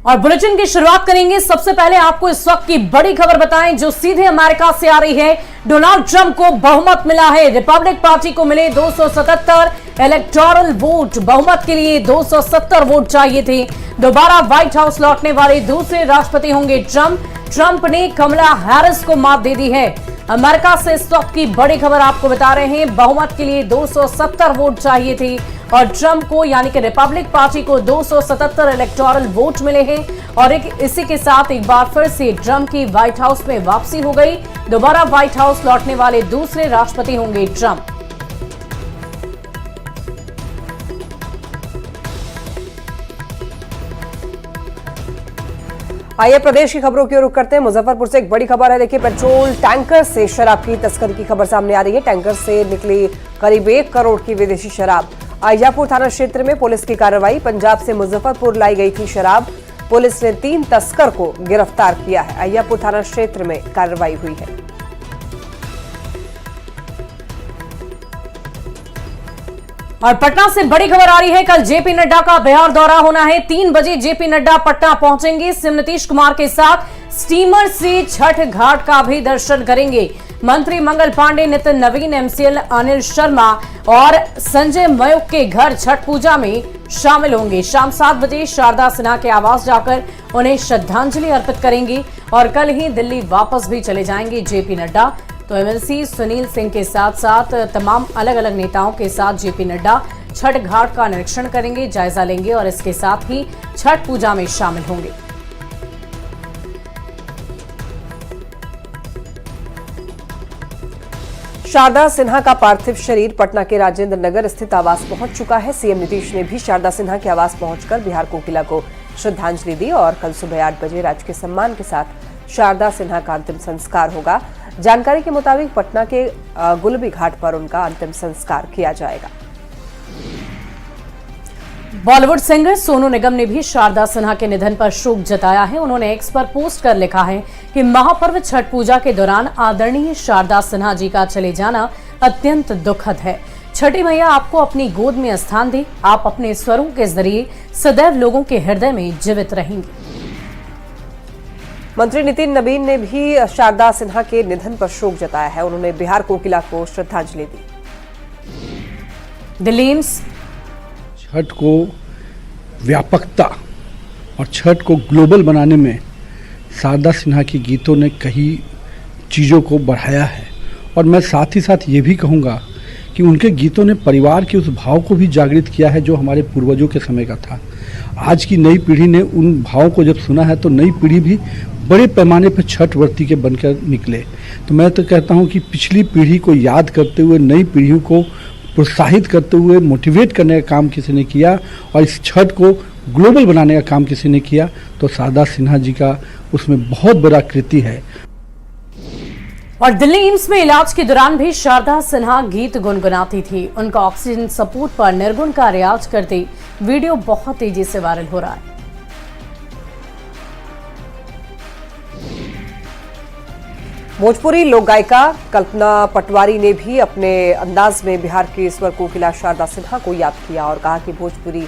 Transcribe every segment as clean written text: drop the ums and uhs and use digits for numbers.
और बुलेटिन की शुरुआत करेंगे। सबसे पहले आपको इस वक्त की बड़ी खबर बताएं जो सीधे अमेरिका से आ रही है। डोनाल्ड ट्रंप को बहुमत मिला है। रिपब्लिक पार्टी को मिले 277 इलेक्टोरल वोट। बहुमत के लिए 270 वोट चाहिए थे। दोबारा व्हाइट हाउस लौटने वाले दूसरे राष्ट्रपति होंगे ट्रंप ने कमला हैरिस को मात दे दी है। अमेरिका से इस वक्त की बड़ी खबर आपको बता रहे हैं। बहुमत के लिए 270 वोट चाहिए थे और ट्रंप को यानी कि रिपब्लिक पार्टी को 277 इलेक्टोरल वोट मिले हैं और इसी के साथ एक बार फिर से ट्रंप की व्हाइट हाउस में वापसी हो गई। दोबारा व्हाइट हाउस लौटने वाले दूसरे राष्ट्रपति होंगे ट्रंप। आइए प्रदेश की खबरों की ओर रुख करते हैं। मुजफ्फरपुर से एक बड़ी खबर है। देखिए, पेट्रोल टैंकर से शराब की तस्करी की खबर सामने आ रही है। टैंकर से निकली करीब 1 करोड़ की विदेशी शराब। अय्यापुर थाना क्षेत्र में पुलिस की कार्रवाई। पंजाब से मुजफ्फरपुर लाई गई थी शराब। पुलिस ने 3 तस्कर को गिरफ्तार किया है। अय्यापुर थाना क्षेत्र में कार्रवाई हुई है। और पटना से बड़ी खबर आ रही है। कल जेपी नड्डा का बिहार दौरा होना है। 3 बजे जेपी नड्डा पटना पहुंचेंगे। सीएम नीतीश कुमार के साथ स्टीमर से छठ घाट का भी दर्शन करेंगे। मंत्री मंगल पांडे, नितिन नवीन, एमसीएल अनिल शर्मा और संजय मयूख के घर छठ पूजा में शामिल होंगे। शाम 7 बजे शारदा सिन्हा के आवास जाकर उन्हें श्रद्धांजलि अर्पित करेंगे और कल ही दिल्ली वापस भी चले जाएंगे जेपी नड्डा। तो एमएलसी सुनील सिंह के साथ साथ तमाम अलग अलग नेताओं के साथ जेपी नड्डा छठ घाट का निरीक्षण करेंगे, जायजा लेंगे और इसके साथ ही छठ पूजा में शामिल होंगे। शारदा सिन्हा का पार्थिव शरीर पटना के राजेंद्र नगर स्थित आवास पहुंच चुका है। सीएम नीतीश ने भी शारदा सिन्हा के आवास पहुंचकर बिहार कोकिला को श्रद्धांजलि दी और कल सुबह 8 बजे राजकीय सम्मान के साथ शारदा सिन्हा का अंतिम संस्कार होगा। जानकारी के मुताबिक पटना के गुलबी घाट पर उनका अंतिम संस्कार किया जाएगा। बॉलीवुड सिंगर सोनू निगम ने भी शारदा सिन्हा के निधन पर शोक जताया है। उन्होंने एक्स पर पोस्ट कर लिखा है कि महापर्व छठ पूजा के दौरान आदरणीय शारदा सिन्हा जी का चले जाना अत्यंत दुखद है। छठी मैया आपको अपनी गोद में स्थान दे। आप अपने स्वरों के जरिए सदैव लोगों के हृदय में जीवित रहेंगे। मंत्री नितिन नवीन ने भी शारदा सिन्हा के निधन पर शोक जताया है। उन्होंने बिहार कोकिला को श्रद्धांजलि दी। दिल्ली एम्स छठ को व्यापकता और छठ को ग्लोबल बनाने में शारदा सिन्हा के गीतों ने कई चीज़ों को बढ़ाया है और मैं साथ ही साथ ये भी कहूँगा कि उनके गीतों ने परिवार के उस भाव को भी जागृत किया है जो हमारे पूर्वजों के समय का था। आज की नई पीढ़ी ने उन भावों को जब सुना है तो नई पीढ़ी भी बड़े पैमाने पर छठ व्रती के बनकर निकले। तो मैं तो कहता हूँ कि पिछली पीढ़ी को याद करते हुए नई पीढ़ियों को प्रोत्साहित करते हुए मोटिवेट करने का काम किसी ने किया और इस छठ को ग्लोबल बनाने का काम किसी ने किया तो शारदा सिन्हा जी का उसमें बहुत बड़ा कृति है। और दिल्ली एम्स में इलाज के दौरान भी शारदा सिन्हा गीत गुनगुनाती थी। उनका ऑक्सीजन सपोर्ट पर निर्गुण का रियाज करते वीडियो बहुत तेजी से वायरल हो रहा है। भोजपुरी लोक गायिका कल्पना पटवारी ने भी अपने अंदाज में बिहार की स्वर कोकिला शारदा सिन्हा को याद किया और कहा कि भोजपुरी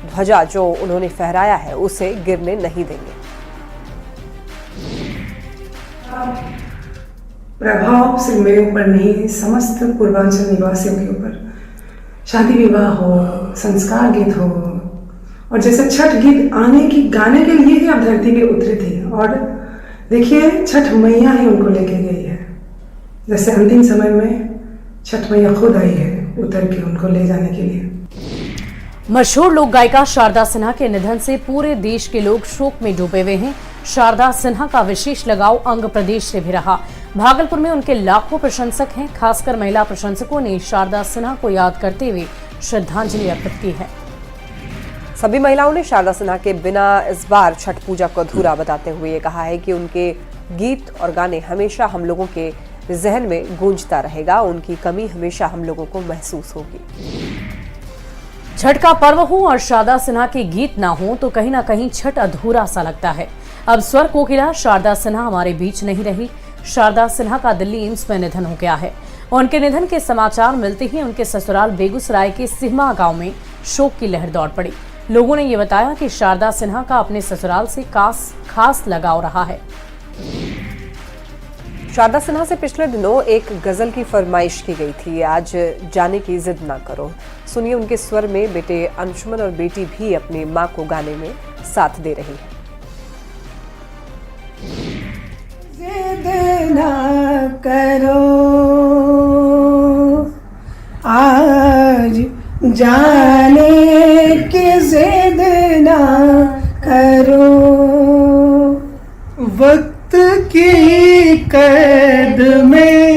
ध्वजा जो उन्होंने फहराया है उसे गिरने नहीं देंगे। प्रभाव सिर्फ मेरे ऊपर नहीं, समस्त पूर्वांचल निवासियों के ऊपर, शादी विवाह हो, संस्कार गीत हो और जैसे छठ गीत गाने के लिए ही आप धरती पे उतरे थे और देखिए छठ मैया ही उनको लेके गई है। जैसे अंतिम समय में छठ मैया खुद आई है उतर के उनको ले जाने के लिए। मशहूर लोक गायिका शारदा सिन्हा के निधन से पूरे देश के लोग शोक में डूबे हुए हैं। शारदा सिन्हा का विशेष लगाव अंग प्रदेश से भी रहा। भागलपुर में उनके लाखों प्रशंसक हैं। खासकर महिला प्रशंसकों ने शारदा सिन्हा को याद करते हुए श्रद्धांजलि अर्पित की है। सभी महिलाओं ने शारदा सिन्हा के बिना इस बार छठ पूजा को अधूरा बताते हुए ये कहा है कि उनके गीत और गाने हमेशा हम लोगों के जहन में गूंजता रहेगा। उनकी कमी हमेशा हम लोगों को महसूस होगी। छठ का पर्व हो और शारदा सिन्हा के गीत ना हो तो कहीं ना कहीं छठ अधूरा सा लगता है। अब स्वर कोकिला शारदा सिन्हा हमारे बीच नहीं रही। शारदा सिन्हा का दिल्ली एम्स में निधन हो गया है। उनके निधन के समाचार मिलते ही उनके ससुराल बेगूसराय के सिहमा गांव में शोक की लहर दौड़ पड़ी। लोगों ने ये बताया कि शारदा सिन्हा का अपने ससुराल से खास लगाव रहा है। शारदा सिन्हा से पिछले दिनों एक गजल की फरमाइश की गई थी, आज जाने की जिद ना करो। सुनिए उनके स्वर में बेटे अंशुमन और बेटी भी अपनी मां को गाने में साथ दे रही है। जिद ना करो आज जाने की जिद ना करो, वक्त की कैद में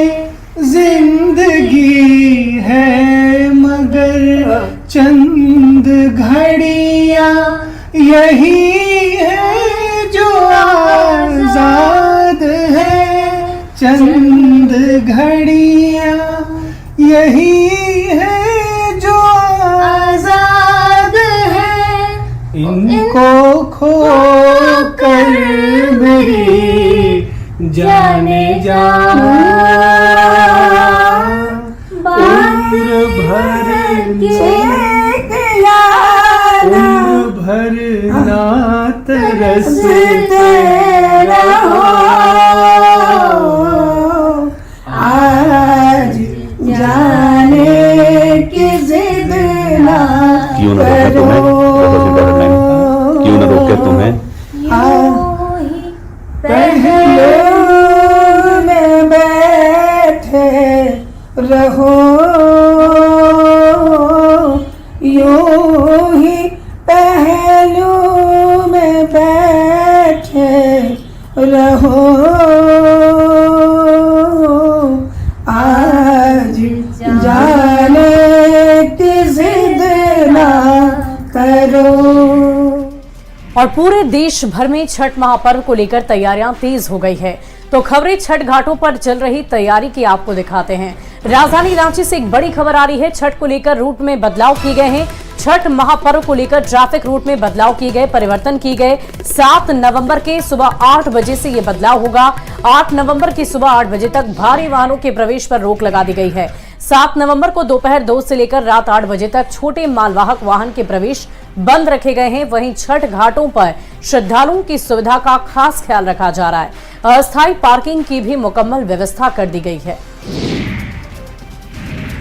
जिंदगी है मगर चंद घड़ियां यही है जो आजाद है, चंद घड़ियां यही है जो आजाद है, इनको खो कर मेरी जाने जा उम्र भर ना तरसते रहो, आज जाने की जिद ना करो, क्यों न रोके तुम्हें पहलू में बैठे रहो, यूं ही पहलू में बैठे रहो, आज जाने की जिद ना करो। और पूरे देश भर में छठ महापर्व को लेकर तैयारियां तेज हो गई है। तो खबरें छठ घाटों पर चल रही तैयारी की आपको दिखाते हैं। राजधानी रांची से एक बड़ी खबर आ रही है। छठ को लेकर रूट में बदलाव किए गए हैं। छठ महापर्व को लेकर ट्रैफिक रूट में बदलाव किए गए, परिवर्तन किए गए। 7 नवंबर के सुबह 8 बजे से ये बदलाव होगा। 8 नवंबर की सुबह 8 बजे तक भारी वाहनों के प्रवेश पर रोक लगा दी गई है। 7 नवंबर को दोपहर 2 से लेकर रात 8 बजे तक छोटे मालवाहक वाहन के प्रवेश बंद रखे गए हैं। वहीं छठ घाटों पर श्रद्धालुओं की सुविधा का खास ख्याल रखा जा रहा है। अस्थायी पार्किंग की भी मुकम्मल व्यवस्था कर दी गई है।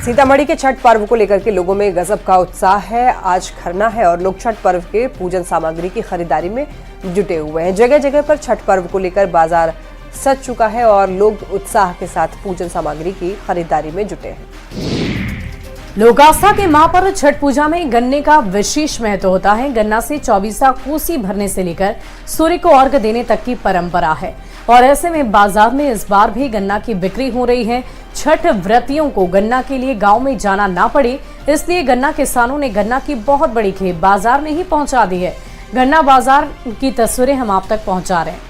सीतामढ़ी के छठ पर्व को लेकर के लोगों में गजब का उत्साह है। आज खरना है और लोग छठ पर्व के पूजन सामग्री की खरीदारी में जुटे हुए हैं। जगह जगह पर छठ पर्व को लेकर बाजार सज चुका है और लोग उत्साह के साथ पूजन सामग्री की खरीदारी में जुटे हैं। लोक आस्था के महापर्व छठ पूजा में गन्ने का विशेष महत्व होता है। गन्ना से 24 कोसी भरने से लेकर सूर्य को अर्घ्य देने तक की परंपरा है और ऐसे में बाजार में इस बार भी गन्ना की बिक्री हो रही है। छठ व्रतियों को गन्ना के लिए गांव में जाना ना पड़े, इसलिए गन्ना किसानों ने गन्ना की बहुत बड़ी खेप बाजार में ही पहुंचा दी है। गन्ना बाजार की तस्वीरें हम आप तक पहुंचा रहे हैं।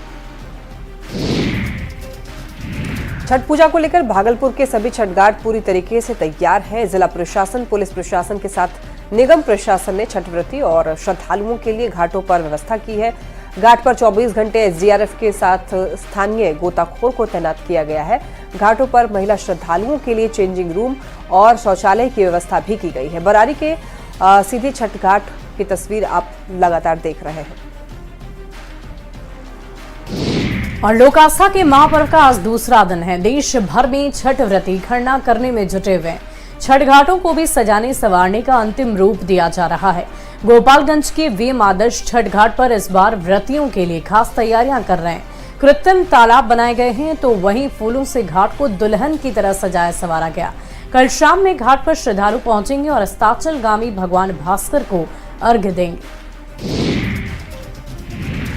छठ पूजा को लेकर भागलपुर के सभी छठ घाट पूरी तरीके से तैयार हैं। जिला प्रशासन, पुलिस प्रशासन के साथ निगम प्रशासन ने छठ व्रती और श्रद्धालुओं के लिए घाटों पर व्यवस्था की है। घाट पर 24 घंटे एसडीआरएफ के साथ स्थानीय गोताखोर को तैनात किया गया है। घाटों पर महिला श्रद्धालुओं के लिए चेंजिंग रूम और शौचालय की व्यवस्था भी की गई है। बरारी के सीधे छठ घाट की तस्वीर आप लगातार देख रहे हैं। और लोक आस्था के महापर्व का आज दूसरा दिन है। देश भर में छठ व्रती खरना करने में जुटे हुए हैं। छठ घाटों को भी सजाने संवारने का अंतिम रूप दिया जा रहा है। गोपालगंज के वीएम आदर्श छठ घाट पर इस बार व्रतियों के लिए खास तैयारियां कर रहे हैं। कृत्रिम तालाब बनाए गए हैं तो वहीं फूलों से घाट को दुल्हन की तरह सजाया संवारा गया। कल शाम में घाट पर श्रद्धालु पहुंचेंगे और अस्ताचलगामी भगवान भास्कर को अर्घ्य देंगे।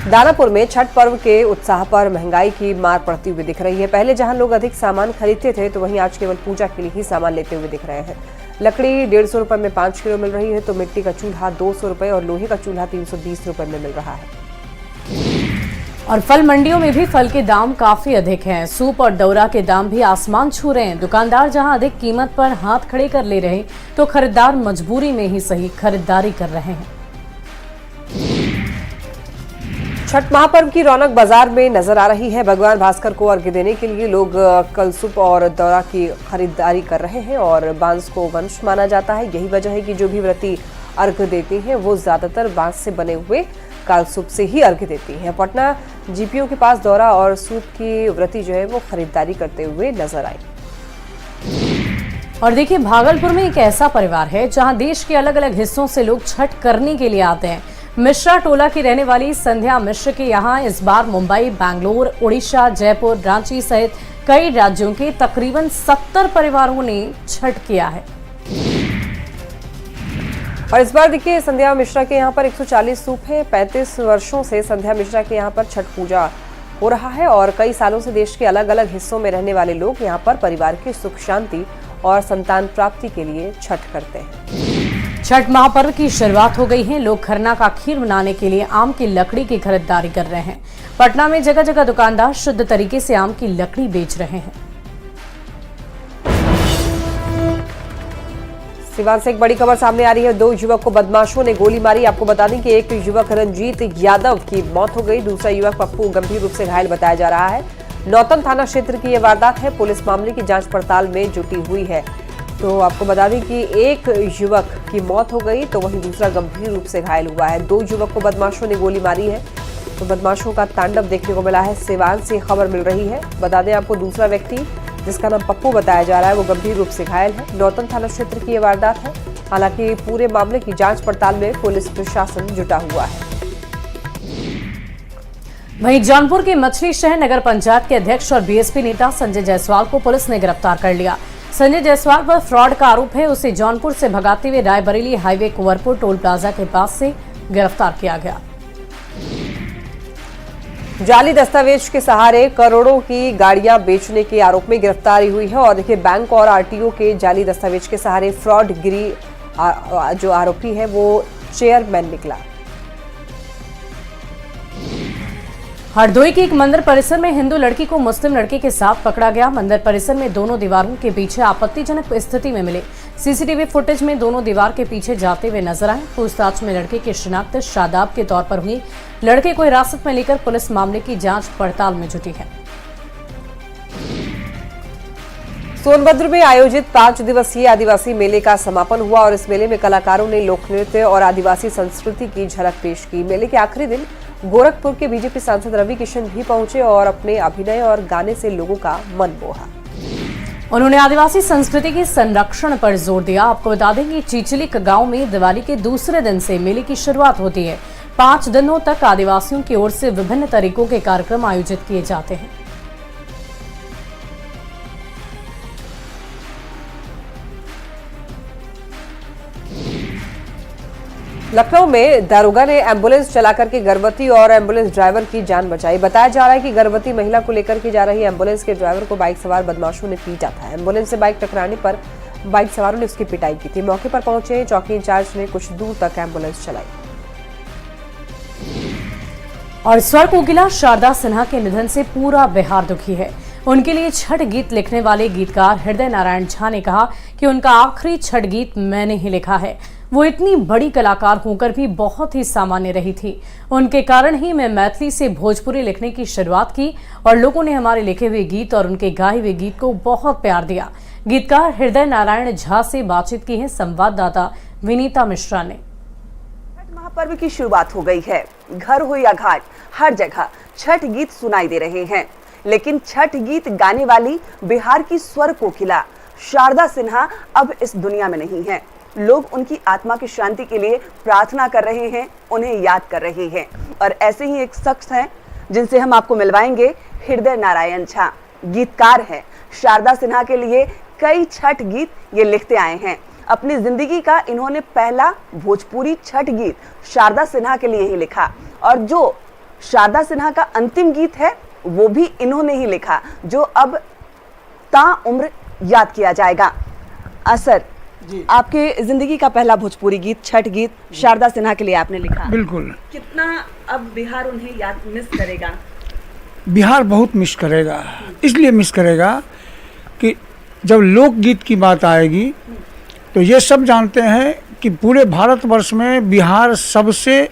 दानापुर में छठ पर्व के उत्साह पर महंगाई की मार पड़ती हुई दिख रही है। पहले जहां लोग अधिक सामान खरीदते थे तो वहीं आज केवल पूजा के लिए ही सामान लेते हुए दिख रहे हैं। लकड़ी 150 रुपए में 5 किलो मिल रही है तो मिट्टी का चूल्हा 200 रुपए और लोहे का चूल्हा 320 रुपए में मिल रहा है। और फल मंडियों में भी फल के दाम काफी अधिक हैं। सूप और दौरा के दाम भी आसमान छू रहे हैं। दुकानदार जहां अधिक कीमत पर हाथ खड़े कर ले रहे तो खरीदार मजबूरी में ही सही खरीदारी कर रहे हैं। छठ महापर्व की रौनक बाजार में नजर आ रही है। भगवान भास्कर को अर्घ्य देने के लिए लोग कलसुप और दौरा की खरीदारी कर रहे हैं और बांस को वंश माना जाता है। यही वजह है कि जो भी व्रती अर्घ्य देती हैं वो ज्यादातर बांस से बने हुए कालसूप से ही अर्घ्य देती हैं। पटना जीपीओ के पास दौरा और सूप की व्रती जो है वो खरीदारी करते हुए नजर आई। और देखिए, भागलपुर में एक ऐसा परिवार है जहां देश के अलग अलग हिस्सों से लोग छठ करने के लिए आते हैं। मिश्रा टोला की रहने वाली संध्या मिश्र के यहाँ इस बार मुंबई, बैंगलोर, उड़ीसा, जयपुर, रांची सहित कई राज्यों के तकरीबन 70 परिवारों ने छठ किया है। और इस बार देखिए, संध्या मिश्रा के यहाँ पर 140 सूप है। 35 वर्षों से संध्या मिश्रा के यहाँ पर छठ पूजा हो रहा है और कई सालों से देश के अलग अलग हिस्सों में रहने वाले लोग यहाँ पर परिवार की सुख शांति और संतान प्राप्ति के लिए छठ करते हैं। छठ महापर्व की शुरुआत हो गई है। लोग खरना का खीर बनाने के लिए आम की लकड़ी की खरीदारी कर रहे हैं। पटना में जगह जगह दुकानदार शुद्ध तरीके से आम की लकड़ी बेच रहे हैं। सिवान से एक बड़ी खबर सामने आ रही है। 2 युवक को बदमाशों ने गोली मारी। आपको बता दें कि एक युवक रंजीत यादव की मौत हो गई, दूसरा युवक पप्पू गंभीर रूप से घायल बताया जा रहा है। नौतन थाना क्षेत्र की यह वारदात है। पुलिस मामले की जांच पड़ताल में जुटी हुई है। तो आपको बता दें कि एक युवक की मौत हो गई तो वहीं दूसरा गंभीर रूप से घायल हुआ है। 2 युवक को बदमाशों ने गोली मारी है। तो बदमाशों का तांडव देखने को मिला है। सिवान से खबर मिल रही है। बता दें आपको, दूसरा व्यक्ति जिसका नाम पप्पू बताया जा रहा है वो गंभीर रूप से घायल है। नौतन थाना क्षेत्र की यह वारदात है। हालांकि पूरे मामले की जांच पड़ताल में पुलिस प्रशासन जुटा हुआ है। वहीं जौनपुर के मछली शहर नगर पंचायत के अध्यक्ष और बीएसपी नेता संजय जायसवाल को पुलिस ने गिरफ्तार कर लिया। संजय जायसवाल पर फ्रॉड का आरोप है। उसे जौनपुर से भगाते हुए Raebareli highway Kunwarpur toll plaza के पास से गिरफ्तार किया गया। जाली दस्तावेज के सहारे करोड़ों की गाड़ियां बेचने के आरोप में गिरफ्तारी हुई है। और देखिए, बैंक और आरटीओ के जाली दस्तावेज के सहारे फ्रॉड गिरी जो आरोपी है वो चेयरमैन निकला। हरदोई के एक मंदिर परिसर में हिंदू लड़की को मुस्लिम लड़के के साथ पकड़ा गया। मंदिर परिसर में दोनों दीवारों के पीछे आपत्तिजनक स्थिति में मिले सीसीटीवी फुटेज में दोनों दीवार के पीछे जाते हुए नजर आए। पूछताछ में लड़के की शिनाख्त शादाब के तौर पर हुई। लड़के को हिरासत में लेकर पुलिस मामले की जांच पड़ताल में जुटी है। सोनभद्र में आयोजित 5 दिवसीय आदिवासी मेले का समापन हुआ और इस मेले में कलाकारों ने लोक नृत्य और आदिवासी संस्कृति की झलक पेश की। मेले के आखिरी दिन गोरखपुर के बीजेपी सांसद रवि किशन भी पहुंचे और अपने अभिनय और गाने से लोगों का मन मोहा। उन्होंने आदिवासी संस्कृति के संरक्षण पर जोर दिया। आपको बता दें कि चिचलिक गांव में दिवाली के दूसरे दिन से मेले की शुरुआत होती है। 5 दिनों तक आदिवासियों की ओर से विभिन्न तरीकों के कार्यक्रम आयोजित किए जाते हैं। लखनऊ में दारोगा ने एम्बुलेंस चलाकर के गर्भवती और एम्बुलेंस ड्राइवर की जान बचाई। बताया जा रहा है कि गर्भवती महिला को लेकर के जा रही एम्बुलेंस के ड्राइवर को बाइक सवार बदमाशों ने पीटा था। एम्बुलेंस से बाइक टकराने पर बाइक सवारों ने उसकी पिटाई की थी। मौके पर पहुंचे चौकी इंचार्ज ने कुछ दूर तक एम्बुलेंस चलाई। और स्वर कोकिला शारदा सिन्हा के निधन से पूरा बिहार दुखी है। उनके लिए छठ गीत लिखने वाले गीतकार हृदय नारायण झा ने कहा कि उनका आखिरी छठ गीत मैंने ही लिखा है। वो इतनी बड़ी कलाकार होकर भी बहुत ही सामान्य रही थी। उनके कारण ही मैं मैथिली से भोजपुरी लिखने की शुरुआत की और लोगों ने हमारे लिखे हुए गीत और उनके गाए हुए गीत को बहुत प्यार दिया। गीतकार हृदय नारायण झा से बातचीत की है संवाददाता विनीता मिश्रा ने। छठ महापर्व की शुरुआत हो गई है। घर हो या घाट, हर जगह छठ गीत सुनाई दे रहे हैं। लेकिन छठ गीत गाने वाली बिहार की स्वर कोकिला शारदा सिन्हा अब इस दुनिया में नहीं है। लोग उनकी आत्मा की शांति के लिए प्रार्थना कर रहे हैं, उन्हें याद कर रहे हैं। और ऐसे ही एक शख्स हैं जिनसे हम आपको मिलवाएंगे। हृदय नारायण झा गीतकार हैं। शारदा सिन्हा के लिए कई छठ गीत ये लिखते आए हैं। अपनी जिंदगी का इन्होंने पहला भोजपुरी छठ गीत शारदा सिन्हा के लिए ही लिखा और जो शारदा सिन्हा का अंतिम गीत है वो भी इन्होंने ही लिखा, जो अब ताउम्र याद किया जाएगा। असर आपके जिंदगी का पहला भोजपुरी गीत छठ गीत शारदा सिन्हा के लिए आपने लिखा। बिल्कुल। कितना अब बिहार उन्हें याद मिस करेगा? बिहार बहुत मिस करेगा। इसलिए मिस करेगा कि जब लोकगीत की बात आएगी तो ये सब जानते हैं कि पूरे भारतवर्ष में बिहार सबसे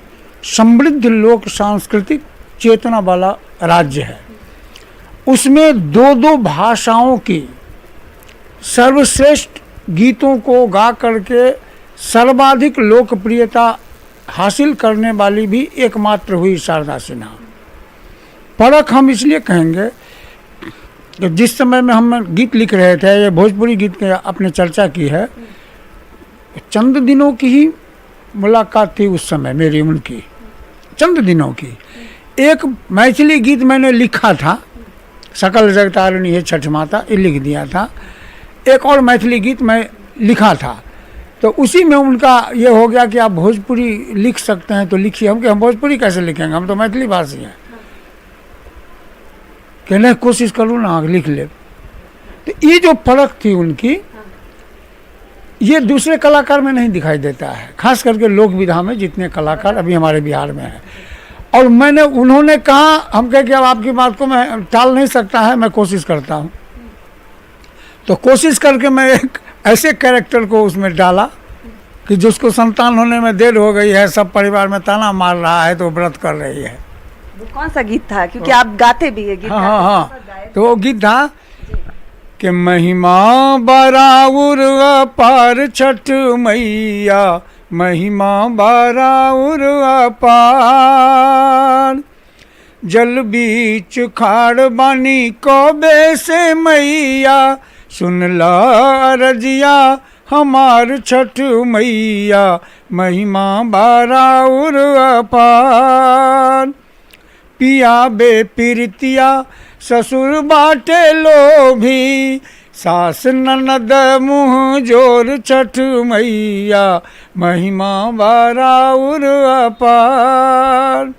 समृद्ध लोक सांस्कृतिक चेतना वाला राज्य है। उसमें 2 भाषाओं की सर्वश्रेष्ठ गीतों को गा करके सर्वाधिक लोकप्रियता हासिल करने वाली भी एकमात्र हुई शारदा सिन्हा। परख हम इसलिए कहेंगे कि जिस समय में हम गीत लिख रहे थे, ये भोजपुरी गीत के अपने चर्चा की है, चंद दिनों की ही मुलाकात थी उस समय मेरी उनकी, चंद दिनों की। एक मैथिली गीत मैंने लिखा था, सकल जगतारिणी है छठ माता, ये लिख दिया था। एक और मैथिली गीत मैं लिखा था, तो उसी में उनका ये हो गया कि आप भोजपुरी लिख सकते हैं तो लिखिए। हम भोजपुरी कैसे लिखेंगे, हम तो मैथिली भाषी हैं। कि नहीं, कोशिश करूँ ना, लिख ले। तो ये जो फर्क थी उनकी, ये दूसरे कलाकार में नहीं दिखाई देता है, खास करके लोक विधा में जितने कलाकार अभी हमारे बिहार में हैं। और उन्होंने कहा, हम कहे कि अब आपकी बात को मैं टाल नहीं सकता है, मैं कोशिश करता हूँ। तो कोशिश करके मैं एक ऐसे कैरेक्टर को उसमें डाला कि जिसको संतान होने में देर हो गई है, सब परिवार में ताना मार रहा है, तो व्रत कर रही है। वो कौन सा गीत था, क्योंकि आप गाते भी है गीत? हाँ, तो वो गीत था कि महिमा बराउर अपार छठ मैया, महिमा बराउर अपार, जल बीच खाड़ बानी कबे से मैया, सुनला अरजिया हमार छठ मैया, महिमा बराउर अपार, पिया बे पीरतिया ससुर बाटे लोभी, सास ननद मुँह जोर छठ मैया, महिमा बराउर अपार,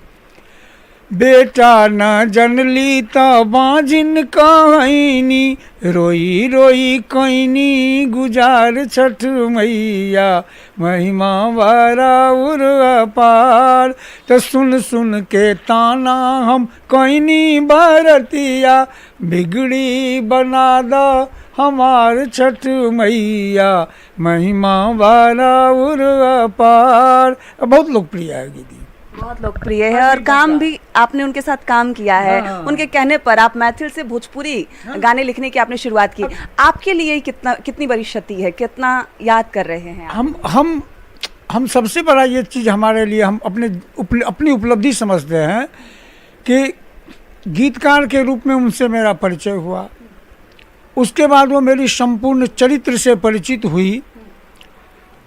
बेटा न जनली त बाजिन कहनी, रोई रोई कैनी गुजार छठ मैया, महिमा बराउर अपार, तो सुन सुन के ताना हम कैनी बरतिया, बिगड़ी बना दो हमार छठ मैया, महिमा बराउर अपार। बहुत लोकप्रिय है गीत, बहुत लोकप्रिय है और काम भी आपने उनके साथ काम किया है। उनके कहने पर आप मैथिल से भोजपुरी गाने लिखने की आपने शुरुआत की। आपके लिए कितनी बड़ी क्षति है, कितना याद कर रहे हैं आप? हम सबसे बड़ा ये चीज़ हमारे लिए, हम अपनी उपलब्धि समझते हैं कि गीतकार के रूप में उनसे मेरा परिचय हुआ। उसके बाद वो मेरी संपूर्ण चरित्र से परिचित हुई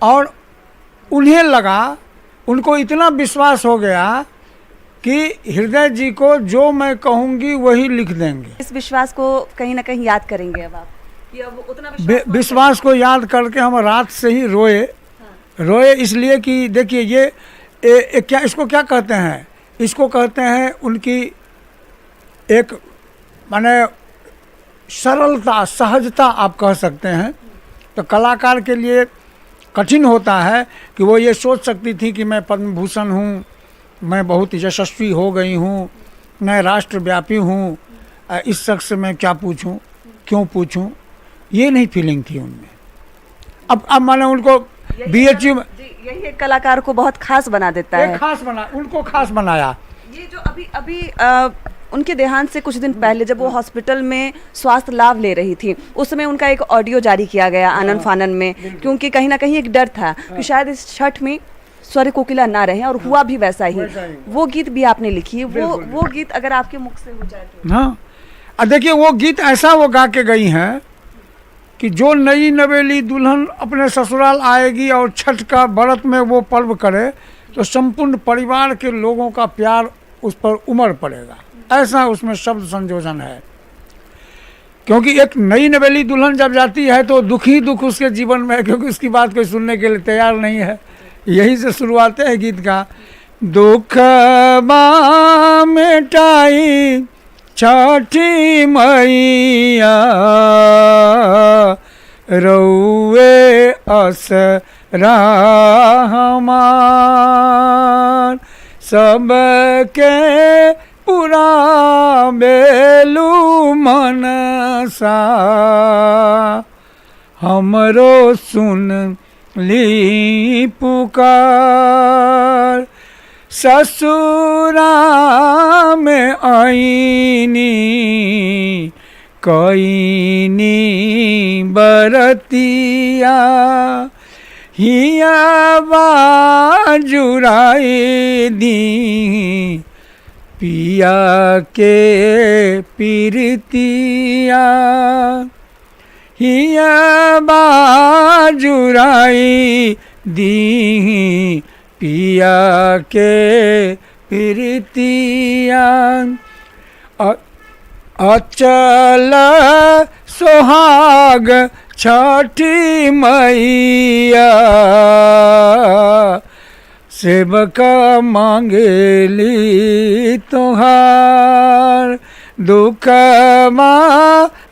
और उन्हें लगा, उनको इतना विश्वास हो गया कि हृदय जी को जो मैं कहूँगी वही लिख देंगे। इस विश्वास को कहीं ना कहीं याद करेंगे अब आप, कि अब उतना विश्वास को याद करके हम रात से ही रोए इसलिए कि देखिए ये क्या, इसको क्या कहते हैं, इसको कहते हैं उनकी एक माने सरलता, सहजता आप कह सकते हैं। तो कलाकार के लिए कठिन होता है कि वो ये सोच सकती थी कि मैं पद्म भूषण हूँ, मैं बहुत यशस्वी हो गई हूँ, मैं राष्ट्रव्यापी हूँ, इस शख्स से मैं क्या पूछूँ, क्यों पूछूँ, ये नहीं फीलिंग थी उनमें। अब मैंने उनको BHU यही एक कलाकार को बहुत खास बना देता है, उनको खास बनाया। ये जो अभी उनके देहांत से कुछ दिन पहले जब वो हॉस्पिटल में स्वास्थ्य लाभ ले रही थी, उस समय उनका एक ऑडियो जारी किया गया आनन फानन में, क्योंकि कहीं ना कहीं एक डर था कि शायद इस छठ में स्वर कोकिला ना रहे, और हुआ भी वैसा ही। वो गीत भी आपने लिखी है, वो गीत अगर आपके मुख से हो जाए तो। हाँ, देखिए वो गीत ऐसा वो गा के गई हैं कि जो नई नवेली दुल्हन अपने ससुराल आएगी और छठ का व्रत में वो पर्व करे, तो संपूर्ण परिवार के लोगों का प्यार उस पर उमड़ पड़ेगा, ऐसा उसमें शब्द संयोजन है। क्योंकि एक नई नवेली दुल्हन जब जाती है तो दुख ही दुख उसके जीवन में है, क्योंकि उसकी बात कोई सुनने के लिए तैयार नहीं है। यही से शुरुआत है गीत का, दुख मिटाई छठी मैया, रउए असरा हमार, सबके पूरा बेलू मनसा, हमरो सुन ली पुकार, ससुरा में आईनी कईनी बरतिया, हिया बाजुराई दी पिया के पीरतिया हिया बाजुराई दी पिया के पीरतिया अचल सोहाग छठी मैया सेवका मांगेली तोहार दुख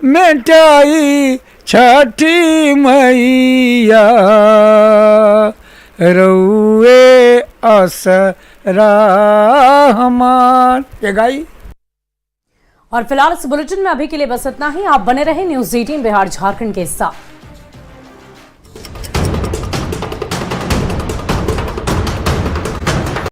मिटाई छठी मैया रउए असरा हमार। ये गाई। और फिलहाल इस बुलेटिन में अभी के लिए बस इतना ही। आप बने रहे न्यूज़ 18 बिहार झारखंड के साथ।